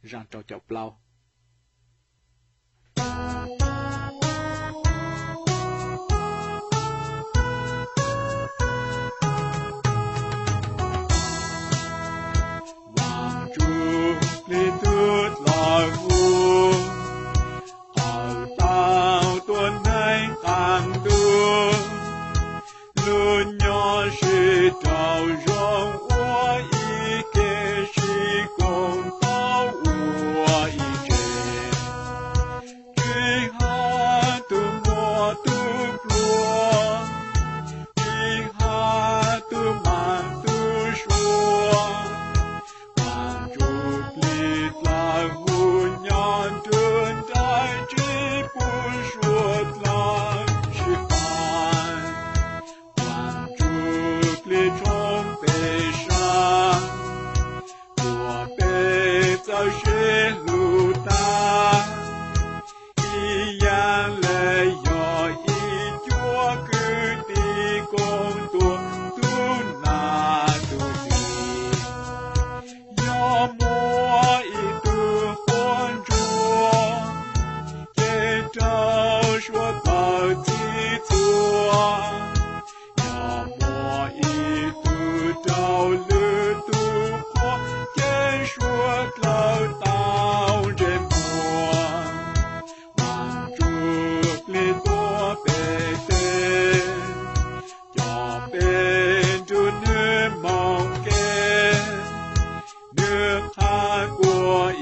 răng trâu chọc lau. Hoàng Chúa lý tuyết lời vua, ở tao tuần anh càng đưa, luôn nhỏ sĩ trào rong ua ý kê sĩ cùng tao ua ý chê. Truy hát tu mùa tu lúa, truy hát tu màn tu xua, hoàng trục lịt là hùn nhọn trơn trái trí bùn suốt là sĩ phai. Hoàng trục lịt trong bề sang, của bề giáo sĩ lưu ta, ý gian lệ dò ý chúa cứ đi con tuôn tu na tu đi. Do mua ý tu hôn chúa, chế trao chúa tờ chi chúa. Do mua ý tu trao lư tu khó, chế chúa lâu tao trên mùa. Hoàng trục lý tố bề tên, cho bên tu nước mong kê, nước hát của